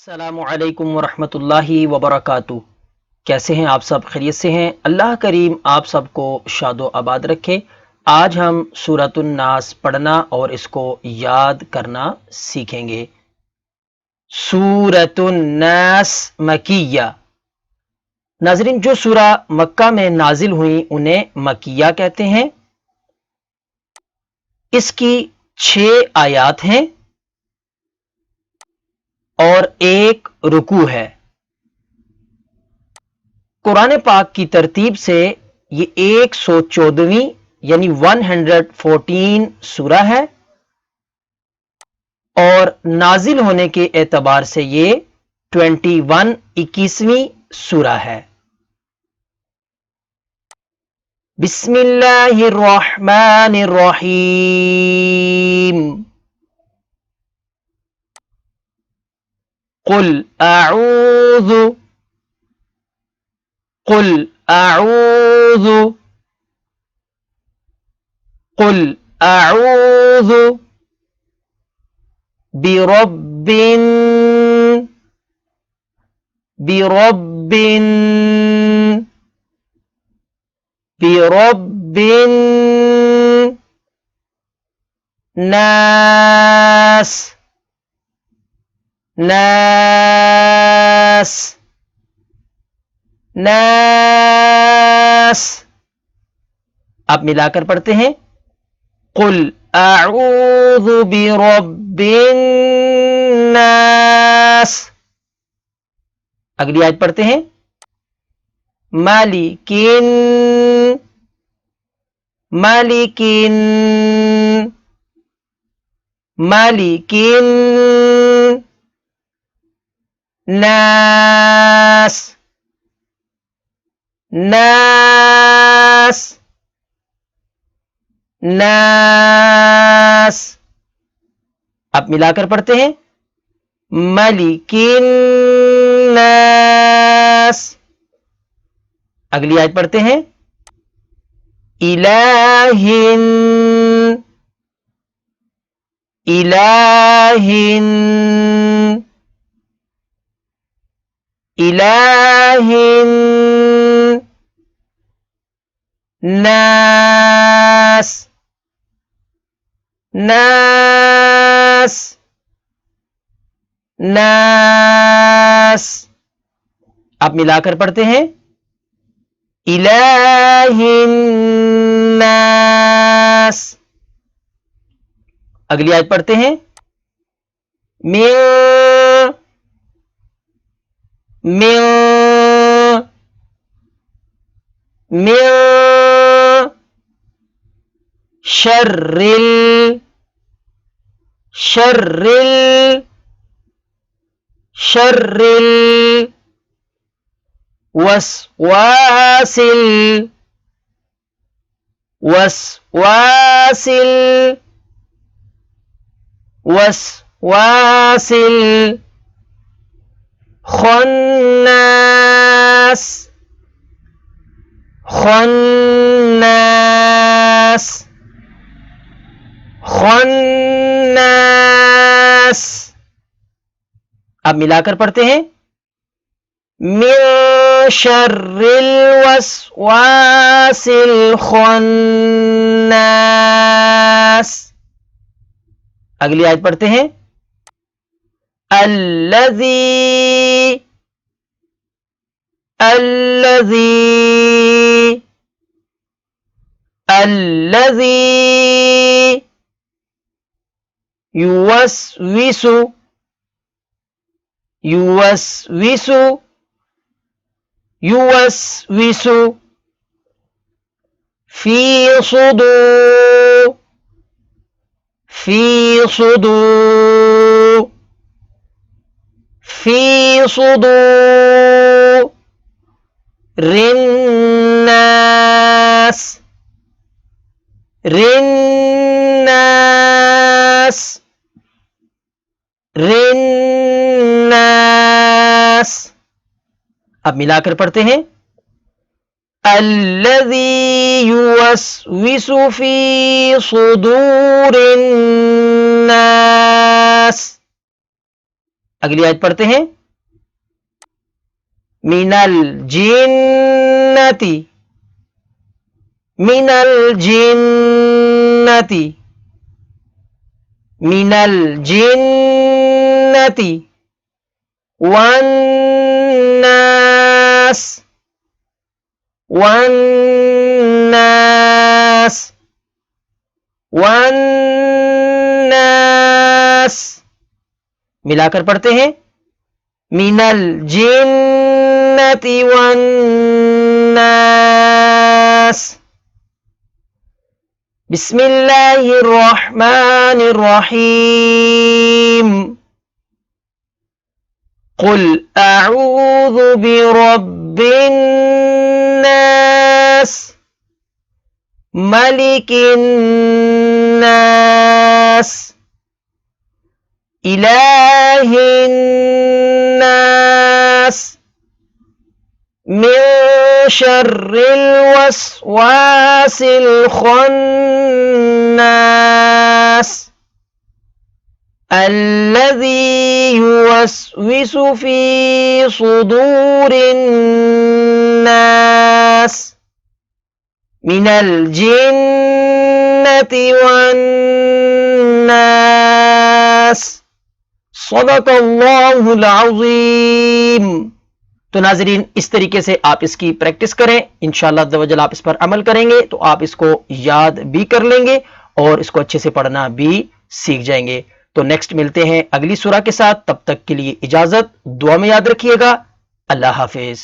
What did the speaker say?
अस्सलामु अलैकुम वरहमतुल्लाहि वबरकातुहू। कैसे हैं आप सब? खैरियत से हैं? अल्लाह करीम आप सबको शादो आबाद रखे। आज हम सूरत अन्नास पढ़ना और इसको याद करना सीखेंगे। सूरत अन्नास मकिया। नाज़रीन, जो सूरा मक्का में नाजिल हुई उन्हें मकिया कहते हैं। इसकी 6 आयात हैं और 1 रुकू है। कुरान पाक की तरतीब से ये 114वीं यानी 114 सूरा है और नाजिल होने के एतबार से ये 21वीं सूरा है। बिस्मिल्लाहिर्रहमानिर्रहीम। कुल अऊज़ु कुल अऊज़ु कुल अऊज़ु बिरब्बिन बिरब्बिन बिरब्बिन नास नास नास। आप मिलाकर पढ़ते हैं, कुल अऊज़ु बिरब्बिन नास। अगली आयत पढ़ते हैं, मालिकिन मालिकिन मालिकिन नास नास नास। आप मिलाकर पढ़ते हैं, मालिकिन नास। अगली आयत पढ़ते हैं, इलाहिन इलाहिन इलाहिन नास नास नास। आप मिलाकर पढ़ते हैं, इलाहिन नास। अगली आयत पढ़ते हैं, मिन मिन मिन शर्रिल शर्रिल शर्रिल वसवासिल वसवासिल वसवासिल खन्नास खन्नास खन्नास। अब मिलाकर पढ़ते हैं, मिन शर्रिल वसवासिल खन्नास। अगली आयत पढ़ते हैं, अल्लज़ी अल्लज़ी अल्लज़ी युवस्विसु युवस्विसु युवस्विसु फी सुदूर फी सुदूर फी सुदूर रिन्नास रिन्नास रिन्नास। अब मिलाकर पढ़ते हैं, अल्लज़ी युवस्विसु फी सुदूरिन नास। اگلی آیت پڑھتے ہیں. من الجنتی، من الجنتی، من الجنتی والناس، والناس، والناس. ملا کر پڑھتے ہیں. من الجنة والناس. بسم اللہ الرحمن الرحیم. قل اعوذ برب الناس، ملک الناس، الہ الناس، من شر الوسواس الخناس، الذي يوسوس في صدور الناس من الجنة والناس. صدق اللہ العظیم. تو ناظرین اس طریقے سے آپ اس کی پریکٹس کریں، انشاءاللہ عز و جل آپ اس پر عمل کریں گے تو آپ اس کو یاد بھی کر لیں گے اور اس کو اچھے سے پڑھنا بھی سیکھ جائیں گے. تو نیکسٹ ملتے ہیں اگلی سورہ کے ساتھ، تب تک کے لیے اجازت، دعا میں یاد رکھیے گا. اللہ حافظ.